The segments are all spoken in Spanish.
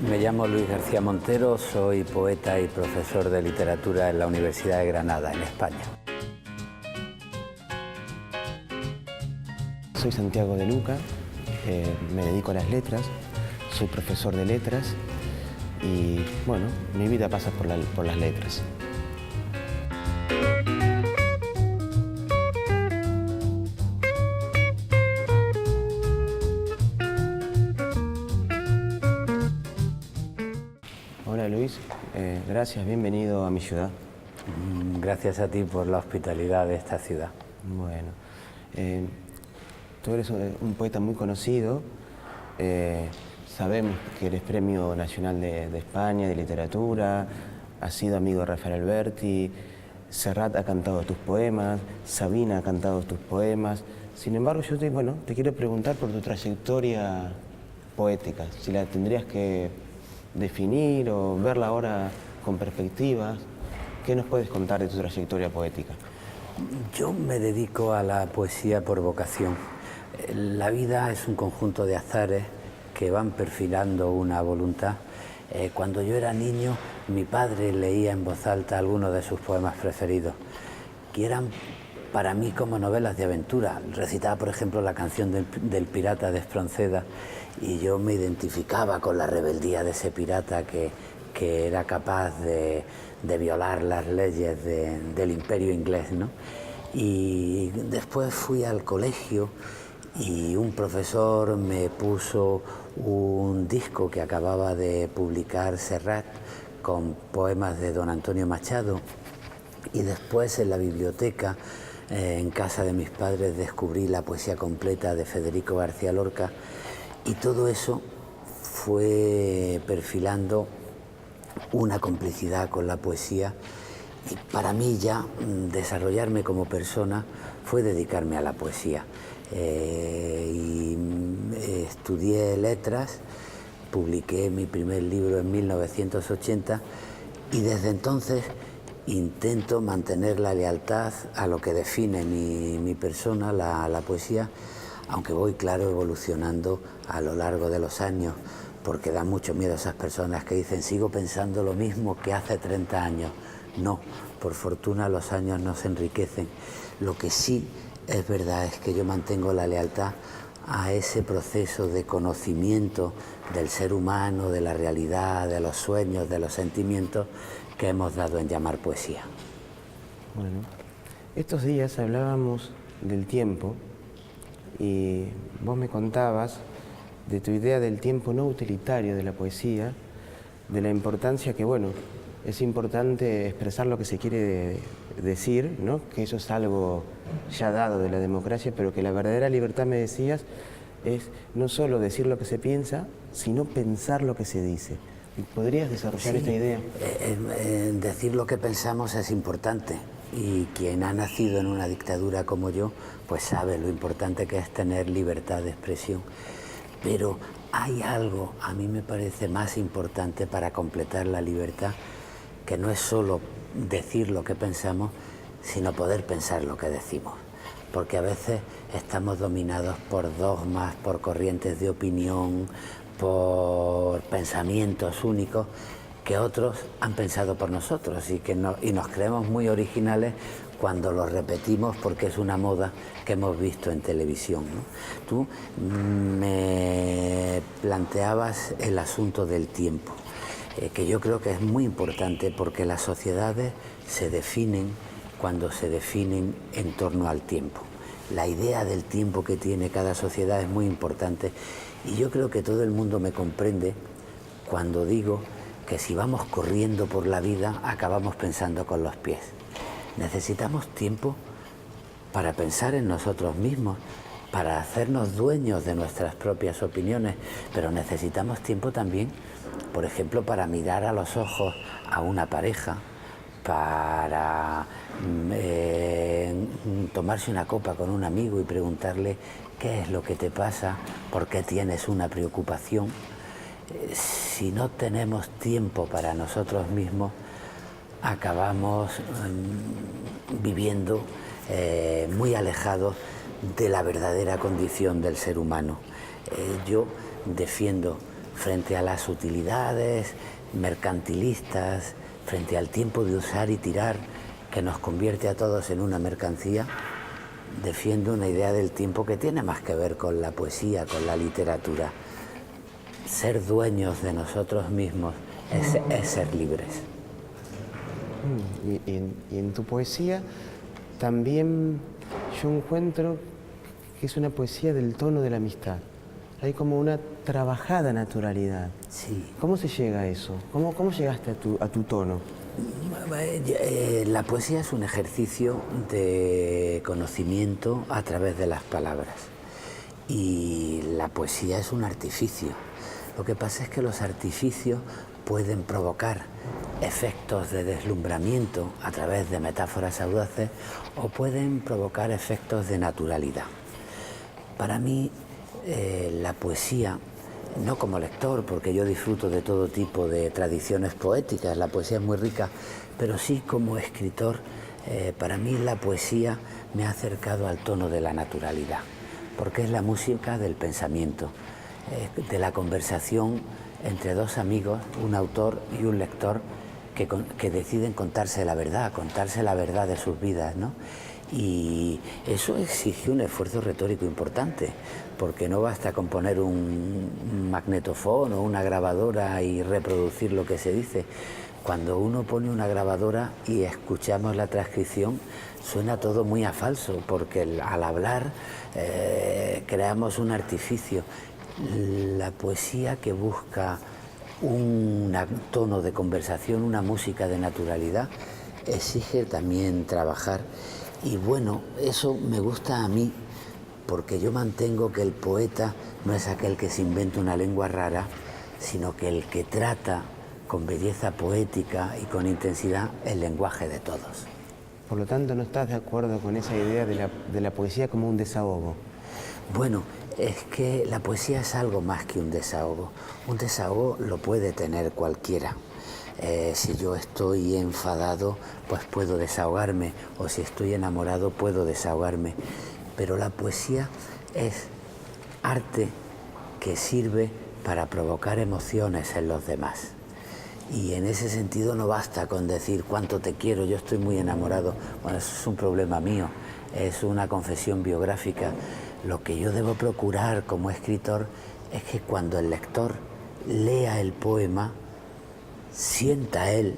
Me llamo Luis García Montero, soy poeta y profesor de literatura en la Universidad de Granada, en España. Soy Santiago de Luca, me dedico a las letras, soy profesor de letras y, bueno, mi vida pasa por las letras. Hola Luis, gracias, bienvenido a mi ciudad. Gracias a ti por la hospitalidad de esta ciudad. Bueno, tú eres un poeta muy conocido, sabemos que eres Premio Nacional de España de Literatura, has sido amigo de Rafael Alberti, Serrat ha cantado tus poemas, Sabina ha cantado tus poemas. Sin embargo, yo te quiero preguntar por tu trayectoria poética, si la tendrías que definir o verla ahora con perspectivas. ¿Qué nos puedes contar de tu trayectoria poética? Yo me dedico a la poesía por vocación. La vida es un conjunto de azares que van perfilando una voluntad. Cuando yo era niño, mi padre leía en voz alta algunos de sus poemas preferidos, que eran para mí como novelas de aventura. Recitaba, por ejemplo, la canción del pirata de Espronceda, y yo me identificaba con la rebeldía de ese pirata que era capaz de violar las leyes del imperio inglés, ¿no? Y después fui al colegio y un profesor me puso un disco que acababa de publicar Serrat con poemas de don Antonio Machado, y después en la biblioteca, en casa de mis padres, descubrí la poesía completa de Federico García Lorca, y todo eso fue perfilando una complicidad con la poesía, y para mí ya desarrollarme como persona fue dedicarme a la poesía. Estudié letras, publiqué mi primer libro en 1980 y desde entonces intento mantener la lealtad a lo que define mi persona, la poesía, aunque voy, claro, evolucionando a lo largo de los años, porque da mucho miedo a esas personas que dicen sigo pensando lo mismo que hace 30 años. No, por fortuna los años nos enriquecen. Lo que sí es verdad es que yo mantengo la lealtad a ese proceso de conocimiento del ser humano, de la realidad, de los sueños, de los sentimientos que hemos dado en llamar poesía. Bueno, estos días hablábamos del tiempo y vos me contabas de tu idea del tiempo no utilitario de la poesía, de la importancia que, bueno, es importante expresar lo que se quiere decir, ¿no? Que eso es algo ya dado de la democracia, pero que la verdadera libertad, me decías, es no solo decir lo que se piensa, sino pensar lo que se dice. ¿Podrías desarrollar esta idea? Decir lo que pensamos es importante, y quien ha nacido en una dictadura como yo, pues sabe lo importante que es tener libertad de expresión. Pero hay algo, a mí me parece más importante para completar la libertad, que no es solo decir lo que pensamos, sino poder pensar lo que decimos. Porque a veces estamos dominados por dogmas, por corrientes de opinión, por pensamientos únicos que otros han pensado por nosotros, y nos creemos muy originales cuando los repetimos porque es una moda que hemos visto en televisión, ¿no? Tú me planteabas el asunto del tiempo, que yo creo que es muy importante, porque las sociedades se definen cuando se definen en torno al tiempo. La idea del tiempo que tiene cada sociedad es muy importante, y yo creo que todo el mundo me comprende cuando digo que si vamos corriendo por la vida acabamos pensando con los pies. Necesitamos tiempo para pensar en nosotros mismos, para hacernos dueños de nuestras propias opiniones, pero necesitamos tiempo también, por ejemplo, para mirar a los ojos a una pareja, para tomarse una copa con un amigo y preguntarle qué es lo que te pasa, por qué tienes una preocupación. Si no tenemos tiempo para nosotros mismos, acabamos viviendo muy alejados de la verdadera condición del ser humano. Yo defiendo frente a las utilidades mercantilistas, frente al tiempo de usar y tirar que nos convierte a todos en una mercancía, defiendo una idea del tiempo que tiene más que ver con la poesía, con la literatura. Ser dueños de nosotros mismos es ser libres. Y en tu poesía también yo encuentro que es una poesía del tono de la amistad. Hay como una trabajada naturalidad. Sí. ¿Cómo se llega a eso? ¿Cómo llegaste a tu tono? La poesía es un ejercicio de conocimiento a través de las palabras. Y la poesía es un artificio. Lo que pasa es que los artificios pueden provocar efectos de deslumbramiento a través de metáforas audaces o pueden provocar efectos de naturalidad. Para mí, la poesía, no como lector, porque yo disfruto de todo tipo de tradiciones poéticas, la poesía es muy rica, pero sí como escritor, para mí la poesía me ha acercado al tono de la naturalidad, porque es la música del pensamiento, de la conversación entre dos amigos, un autor y un lector, que deciden contarse la verdad de sus vidas, ¿no? Y eso exige un esfuerzo retórico importante, porque no basta con poner un magnetofón o una grabadora y reproducir lo que se dice. Cuando uno pone una grabadora y escuchamos la transcripción, suena todo muy a falso, porque al hablar creamos un artificio. La poesía que busca un tono de conversación, una música de naturalidad, exige también trabajar. Y bueno, eso me gusta a mí, porque yo mantengo que el poeta no es aquel que se inventa una lengua rara, sino que el que trata con belleza poética y con intensidad el lenguaje de todos. Por lo tanto, ¿no estás de acuerdo con esa idea de la poesía como un desahogo? Bueno, es que la poesía es algo más que un desahogo. Un desahogo lo puede tener cualquiera. Si yo estoy enfadado, pues puedo desahogarme, o si estoy enamorado, puedo desahogarme. Pero la poesía es arte que sirve para provocar emociones en los demás. Y en ese sentido no basta con decir cuánto te quiero, yo estoy muy enamorado. Bueno, eso es un problema mío, es una confesión biográfica. Lo que yo debo procurar como escritor es que cuando el lector lea el poema, sienta él,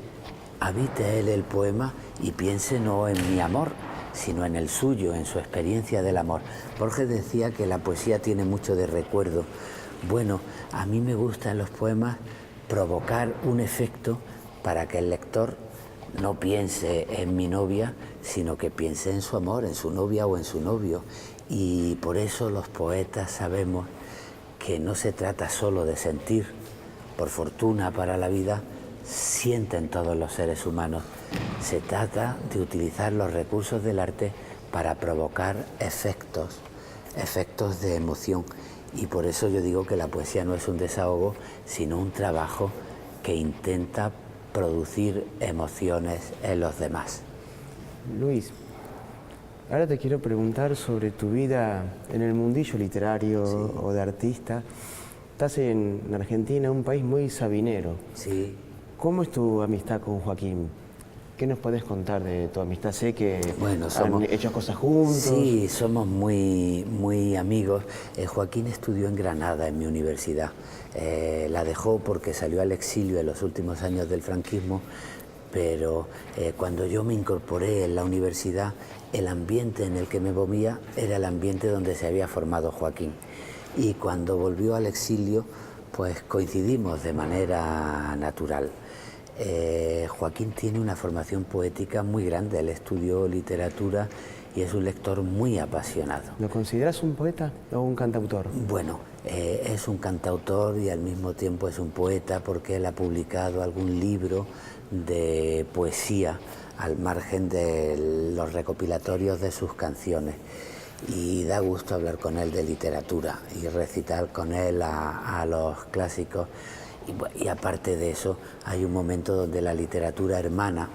habite él el poema y piense no en mi amor, sino en el suyo, en su experiencia del amor. Borges decía que la poesía tiene mucho de recuerdo. Bueno, a mí me gusta en los poemas provocar un efecto para que el lector no piense en mi novia, sino que piense en su amor, en su novia o en su novio. Y por eso los poetas sabemos que no se trata solo de sentir. Por fortuna para la vida, sienten todos los seres humanos. Se trata de utilizar los recursos del arte para provocar efectos de emoción. Y por eso yo digo que la poesía no es un desahogo, sino un trabajo que intenta producir emociones en los demás. Luis, ahora te quiero preguntar sobre tu vida en el mundillo literario, sí, o de artista. Estás en Argentina, un país muy sabinero. Sí. ¿Cómo es tu amistad con Joaquín? ¿Qué nos podés contar de tu amistad? Sé que han hecho cosas juntos. Sí, somos muy amigos. Joaquín estudió en Granada, en mi universidad. La dejó porque salió al exilio en los últimos años del franquismo, pero cuando yo me incorporé en la universidad, el ambiente en el que me movía era el ambiente donde se había formado Joaquín. Y cuando volvió al exilio, pues coincidimos de manera natural. Joaquín tiene una formación poética muy grande, él estudió literatura y es un lector muy apasionado. ¿Lo consideras un poeta o un cantautor? Bueno, es un cantautor y al mismo tiempo es un poeta porque él ha publicado algún libro de poesía al margen de los recopilatorios de sus canciones. Y da gusto hablar con él de literatura y recitar con él a los clásicos. Y aparte de eso, hay un momento donde la literatura hermana.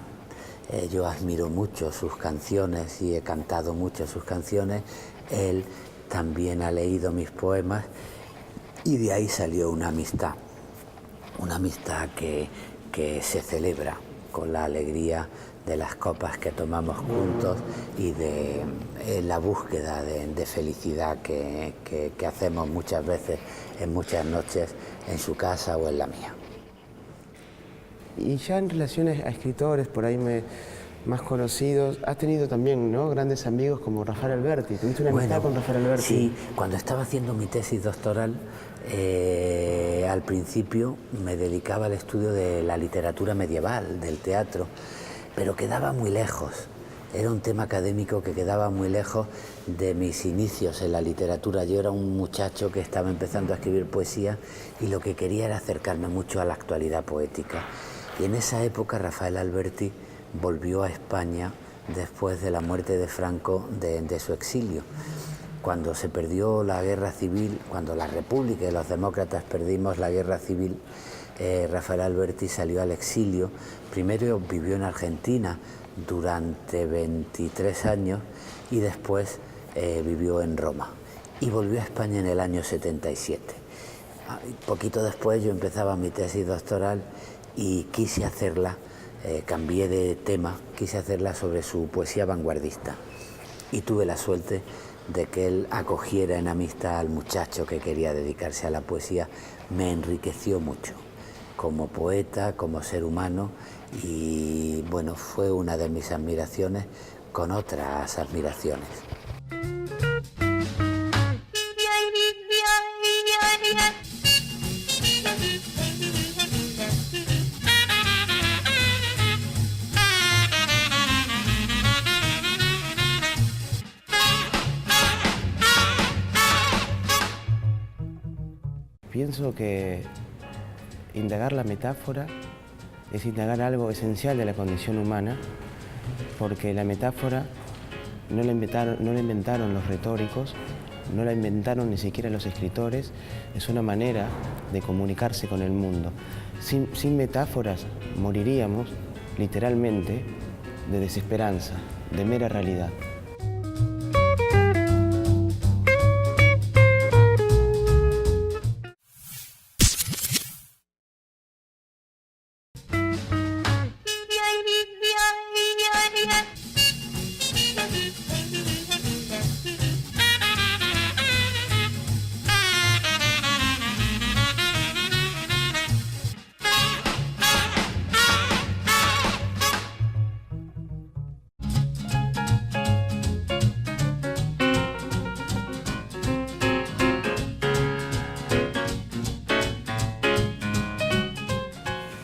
Yo admiro mucho sus canciones y he cantado mucho sus canciones. Él también ha leído mis poemas y de ahí salió una amistad. una amistad que se celebra con la alegría de las copas que tomamos juntos y de la búsqueda de felicidad que hacemos muchas veces en muchas noches en su casa o en la mía. Y ya en relación a escritores por ahí más conocidos, has tenido también, ¿no?, grandes amigos como Rafael Alberti. ¿Tuviste una amistad con Rafael Alberti? Sí, cuando estaba haciendo mi tesis doctoral, al principio me dedicaba al estudio de la literatura medieval, del teatro, pero quedaba muy lejos. Era un tema académico que quedaba muy lejos de mis inicios en la literatura. Yo era un muchacho que estaba empezando a escribir poesía y lo que quería era acercarme mucho a la actualidad poética. Y en esa época Rafael Alberti volvió a España después de la muerte de Franco de su exilio. Cuando se perdió la guerra civil, cuando la República y los demócratas perdimos la guerra civil, Rafael Alberti salió al exilio. Primero vivió en Argentina durante 23 años y después vivió en Roma. Y volvió a España en el año 77. Poquito después yo empezaba mi tesis doctoral y quise hacerla, cambié de tema, quise hacerla sobre su poesía vanguardista. Y tuve la suerte de que él acogiera en amistad al muchacho que quería dedicarse a la poesía. Me enriqueció mucho como poeta, como ser humano, y bueno, fue una de mis admiraciones con otras admiraciones. Pienso que indagar la metáfora es indagar algo esencial de la condición humana, porque la metáfora no la inventaron los retóricos, no la inventaron ni siquiera los escritores, es una manera de comunicarse con el mundo. Sin metáforas moriríamos, literalmente, de desesperanza, de mera realidad.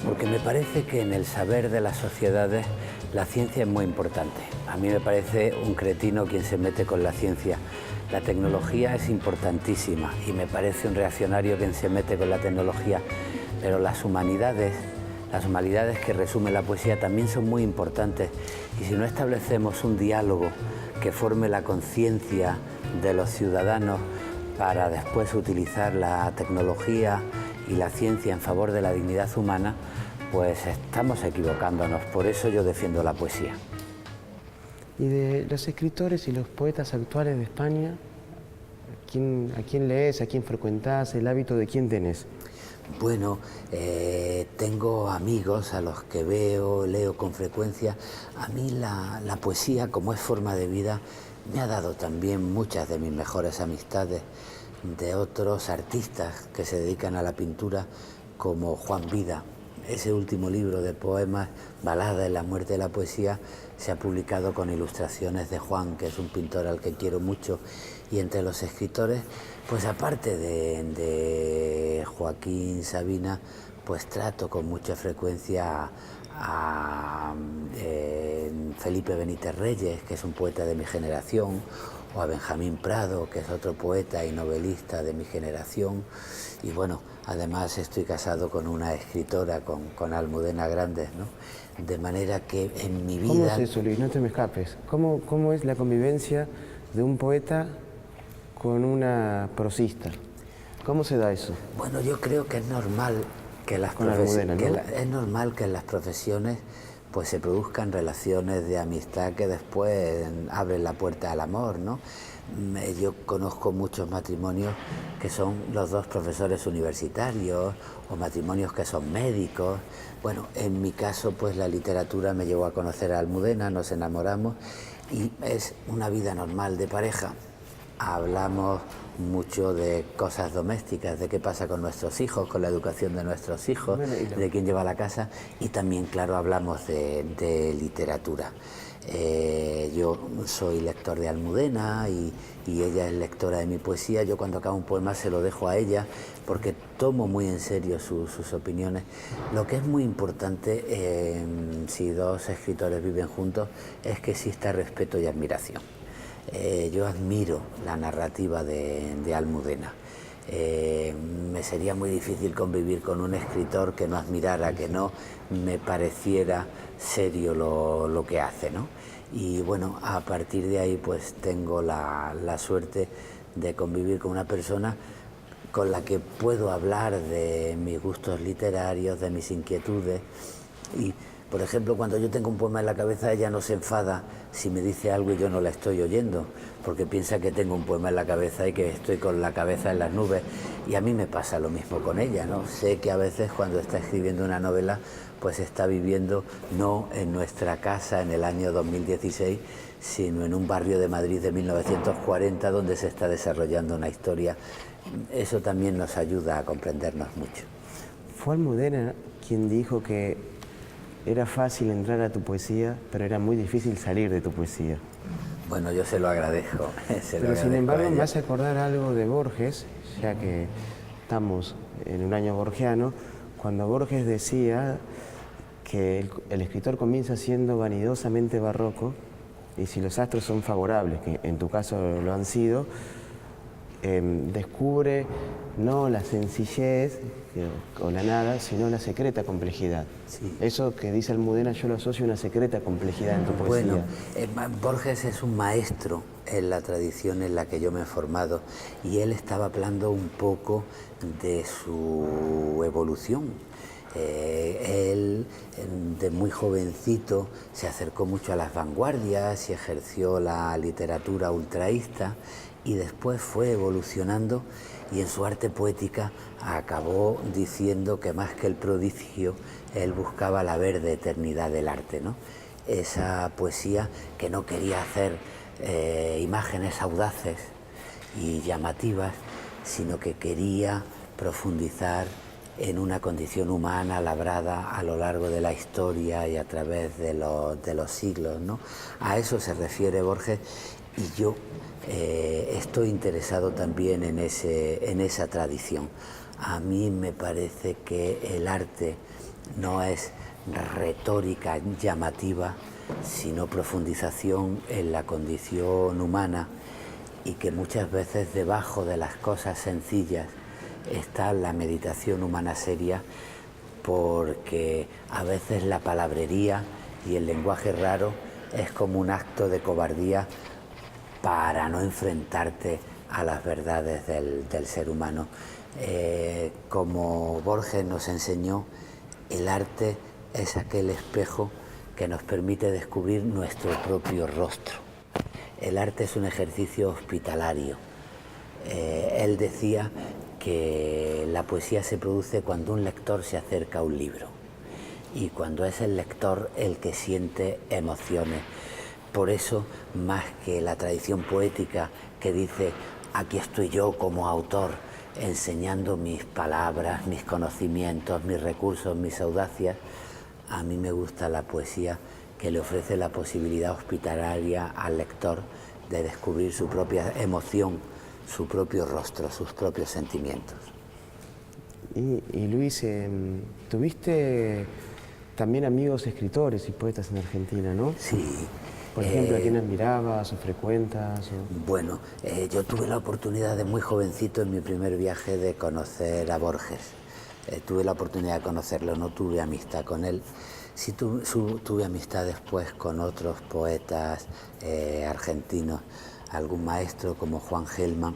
Porque me parece que en el saber de las sociedades la ciencia es muy importante. A mí me parece un cretino quien se mete con la ciencia. La tecnología es importantísima y me parece un reaccionario quien se mete con la tecnología, pero las humanidades que resume la poesía también son muy importantes, y si no establecemos un diálogo que forme la conciencia de los ciudadanos para después utilizar la tecnología y la ciencia en favor de la dignidad humana, pues estamos equivocándonos. Por eso yo defiendo la poesía. Y de los escritores y los poetas actuales de España, ¿a quién lees, a quién frecuentás, el hábito de quién tenés? Bueno, tengo amigos a los que leo con frecuencia. A mí la poesía, como es forma de vida, me ha dado también muchas de mis mejores amistades de otros artistas que se dedican a la pintura, como Juan Vida. Ese último libro de poemas, Balada en la muerte de la poesía, se ha publicado con ilustraciones de Juan, que es un pintor al que quiero mucho. Y entre los escritores, pues aparte de Joaquín Sabina, pues trato con mucha frecuencia a Felipe Benítez Reyes, que es un poeta de mi generación, o a Benjamín Prado, que es otro poeta y novelista de mi generación. Y bueno, además estoy casado con una escritora, con Almudena Grandes, ¿no? De manera que en mi vida... ¿Cómo es eso, Luis? No te me escapes. ¿Cómo es la convivencia de un poeta con una prosista? ¿Cómo se da eso? Bueno, yo creo que es normal que es normal que en las profesiones pues se produzcan relaciones de amistad que después abren la puerta al amor, ¿no? Yo conozco muchos matrimonios que son los dos profesores universitarios o matrimonios que son médicos. Bueno, en mi caso, pues la literatura me llevó a conocer a Almudena, nos enamoramos y es una vida normal de pareja. Hablamos mucho de cosas domésticas, de qué pasa con nuestros hijos, con la educación de nuestros hijos, de quién lleva la casa, y también, claro, hablamos de literatura. Yo soy lector de Almudena y ella es lectora de mi poesía. Yo cuando acabo un poema se lo dejo a ella porque tomo muy en serio sus opiniones. Lo que es muy importante si dos escritores viven juntos es que exista respeto y admiración. Yo admiro la narrativa de Almudena. Me sería muy difícil convivir con un escritor que no admirara, que no me pareciera serio lo que hace, ¿no? Y bueno, a partir de ahí pues tengo la suerte de convivir con una persona con la que puedo hablar de mis gustos literarios, de mis inquietudes. Y por ejemplo, cuando yo tengo un poema en la cabeza, ella no se enfada si me dice algo y yo no la estoy oyendo, porque piensa que tengo un poema en la cabeza y que estoy con la cabeza en las nubes. Y a mí me pasa lo mismo con ella, ¿no? Sé que a veces cuando está escribiendo una novela, pues está viviendo no en nuestra casa en el año 2016, sino en un barrio de Madrid de 1940 donde se está desarrollando una historia. Eso también nos ayuda a comprendernos mucho. Fue Almudena quien dijo que era fácil entrar a tu poesía, pero era muy difícil salir de tu poesía. Bueno, yo se lo agradezco. Pero sin embargo me hace acordar algo de Borges, ya que estamos en un año borgiano, cuando Borges decía que el escritor comienza siendo vanidosamente barroco, y si los astros son favorables, que en tu caso lo han sido, descubre no la sencillez o la nada, sino la secreta complejidad. Sí. Eso que dice Almudena yo lo asocio a una secreta complejidad en tu poesía. Bueno, Borges es un maestro en la tradición en la que yo me he formado y él estaba hablando un poco de su evolución. Él, de muy jovencito, se acercó mucho a las vanguardias y ejerció la literatura ultraísta y después fue evolucionando y en su arte poética acabó diciendo que más que el prodigio, él buscaba la verde eternidad del arte, ¿no? Esa poesía que no quería hacer imágenes audaces y llamativas, sino que quería profundizar en una condición humana labrada a lo largo de la historia y a través de los siglos, ¿no? A eso se refiere Borges y yo estoy interesado también en esa tradición. A mí me parece que el arte no es retórica llamativa, sino profundización en la condición humana y que muchas veces debajo de las cosas sencillas está la meditación humana seria, porque a veces la palabrería y el lenguaje raro es como un acto de cobardía para no enfrentarte a las verdades del ser humano. Como Borges nos enseñó, el arte es aquel espejo que nos permite descubrir nuestro propio rostro. El arte es un ejercicio hospitalario. Él decía que la poesía se produce cuando un lector se acerca a un libro y cuando es el lector el que siente emociones. Por eso, más que la tradición poética que dice aquí estoy yo como autor enseñando mis palabras, mis conocimientos, mis recursos, mis audacias, a mí me gusta la poesía que le ofrece la posibilidad hospitalaria al lector de descubrir su propia emoción, su propio rostro, sus propios sentimientos. Y Luis, tuviste también amigos escritores y poetas en Argentina, ¿no? Sí. Por ejemplo, ¿a quién admirabas o frecuentas? Bueno, yo tuve la oportunidad de muy jovencito en mi primer viaje de conocer a Borges. Tuve la oportunidad de conocerlo, no tuve amistad con él. Sí tuve amistad después con otros poetas argentinos. Algún maestro como Juan Gelman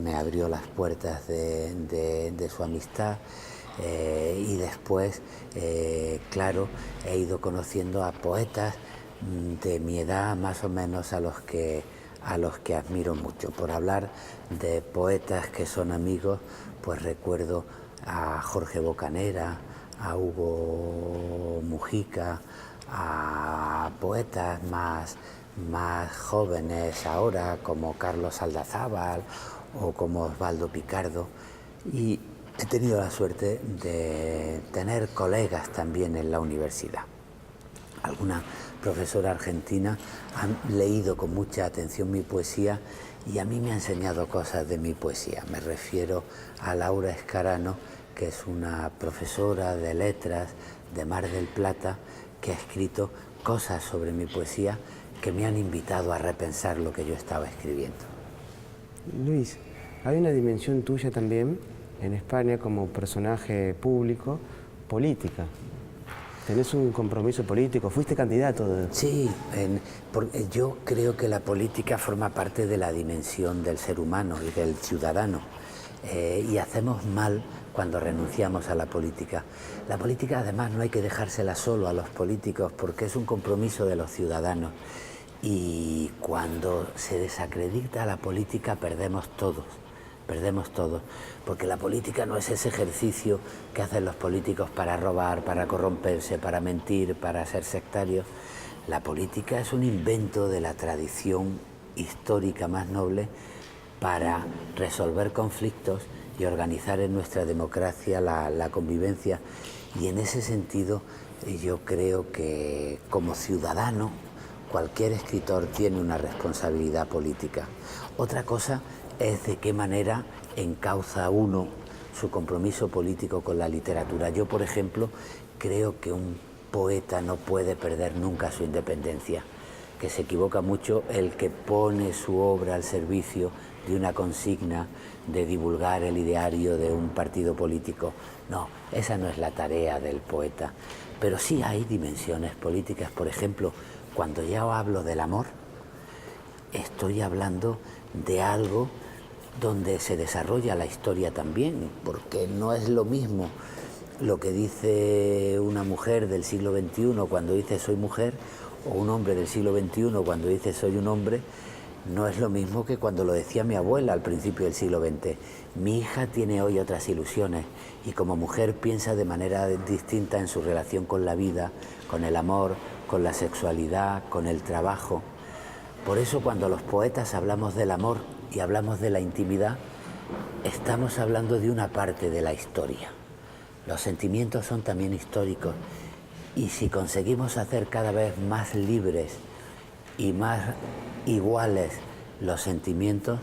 me abrió las puertas de su amistad y después, claro, he ido conociendo a poetas de mi edad, más o menos a los que a los que admiro mucho. Por hablar de poetas que son amigos, pues recuerdo a Jorge Bocanera, a Hugo Mujica, a poetas más jóvenes ahora, como Carlos Aldazábal o como Osvaldo Picardo. Y he tenido la suerte de tener colegas también en la universidad. Alguna profesora argentina ha leído con mucha atención mi poesía y a mí me ha enseñado cosas de mi poesía. Me refiero a Laura Escarano, que es una profesora de letras de Mar del Plata, que ha escrito cosas sobre mi poesía que me han invitado a repensar lo que yo estaba escribiendo. Luis, hay una dimensión tuya también en España como personaje público, política. ¿Tenés un compromiso político? ¿Fuiste candidato? Sí, porque yo creo que la política forma parte de la dimensión del ser humano y del ciudadano. Y hacemos mal cuando renunciamos a la política. La política, además, no hay que dejársela solo a los políticos porque es un compromiso de los ciudadanos. Y cuando se desacredita la política perdemos todos, porque la política no es ese ejercicio que hacen los políticos para robar, para corromperse, para mentir, para ser sectarios. La política es un invento de la tradición histórica más noble para resolver conflictos y organizar en nuestra democracia la convivencia. Y en ese sentido yo creo que como ciudadano cualquier escritor tiene una responsabilidad política. Otra cosa es de qué manera encauza uno su compromiso político con la literatura. Yo, por ejemplo, creo que un poeta no puede perder nunca su independencia, que se equivoca mucho el que pone su obra al servicio de una consigna de divulgar el ideario de un partido político. No, esa no es la tarea del poeta. Pero sí hay dimensiones políticas. Por ejemplo, cuando yo hablo del amor, estoy hablando de algo donde se desarrolla la historia también, porque no es lo mismo lo que dice una mujer del siglo XXI cuando dice soy mujer, o un hombre del siglo XXI cuando dice soy un hombre. No es lo mismo que cuando lo decía mi abuela al principio del siglo XX. Mi hija tiene hoy otras ilusiones y como mujer piensa de manera distinta en su relación con la vida, con el amor, con la sexualidad, con el trabajo. Por eso cuando los poetas hablamos del amor y hablamos de la intimidad, estamos hablando de una parte de la historia. Los sentimientos son también históricos y si conseguimos hacer cada vez más libres y más iguales los sentimientos,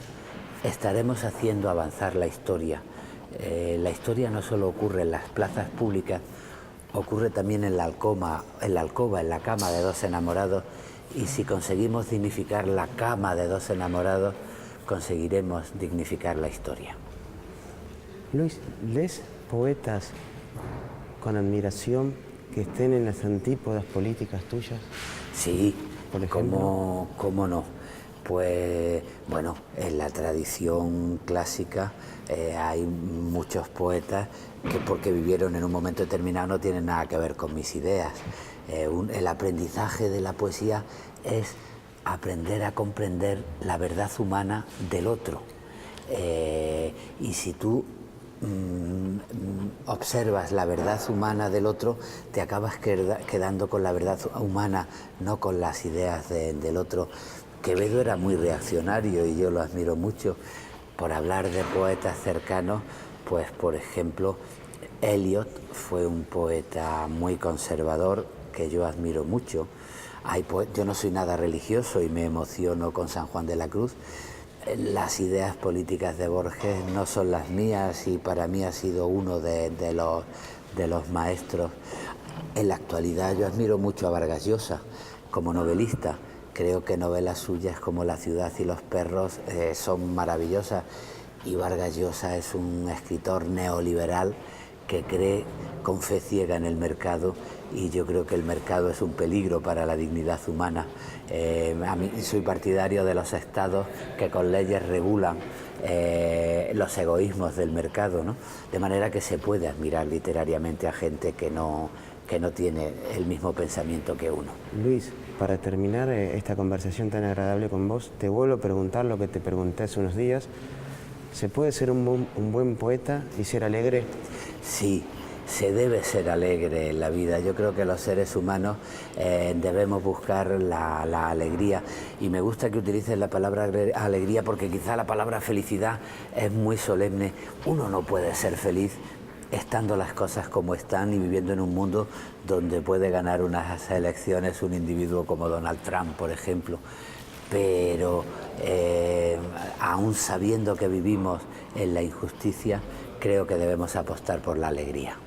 estaremos haciendo avanzar la historia. La historia no solo ocurre en las plazas públicas, ocurre también en la alcoba, en la cama de dos enamorados, y si conseguimos dignificar la cama de dos enamorados, conseguiremos dignificar la historia. Luis, ¿lees poetas con admiración que estén en las antípodas políticas tuyas? Sí, por ejemplo. ¿Cómo no? Pues bueno, en la tradición clásica hay muchos poetas que porque vivieron en un momento determinado no tienen nada que ver con mis ideas. El aprendizaje de la poesía es aprender a comprender la verdad humana del otro. Y si tú observas la verdad humana del otro, te acabas quedando con la verdad humana, no con las ideas del otro. Quevedo era muy reaccionario y yo lo admiro mucho. Por hablar de poetas cercanos, pues por ejemplo, Eliot fue un poeta muy conservador que yo admiro mucho. Yo no soy nada religioso y me emociono con San Juan de la Cruz. Las ideas políticas de Borges no son las mías y para mí ha sido uno de los maestros. En la actualidad yo admiro mucho a Vargas Llosa como novelista. Creo que novelas suyas como La ciudad y los perros son maravillosas y Vargas Llosa es un escritor neoliberal que cree con fe ciega en el mercado y yo creo que el mercado es un peligro para la dignidad humana. A mí soy partidario de los estados que con leyes regulan los egoísmos del mercado, ¿no? De manera que se puede admirar literariamente a gente que no que no tiene el mismo pensamiento que uno. Luis, para terminar esta conversación tan agradable con vos, te vuelvo a preguntar lo que te pregunté hace unos días. ¿Se puede ser un buen poeta y ser alegre? Sí, se debe ser alegre en la vida. Yo creo que los seres humanos debemos buscar la alegría, y me gusta que utilices la palabra alegría porque quizá la palabra felicidad es muy solemne. Uno no puede ser feliz estando las cosas como están y viviendo en un mundo donde puede ganar unas elecciones un individuo como Donald Trump, por ejemplo. Pero aún sabiendo que vivimos en la injusticia, creo que debemos apostar por la alegría.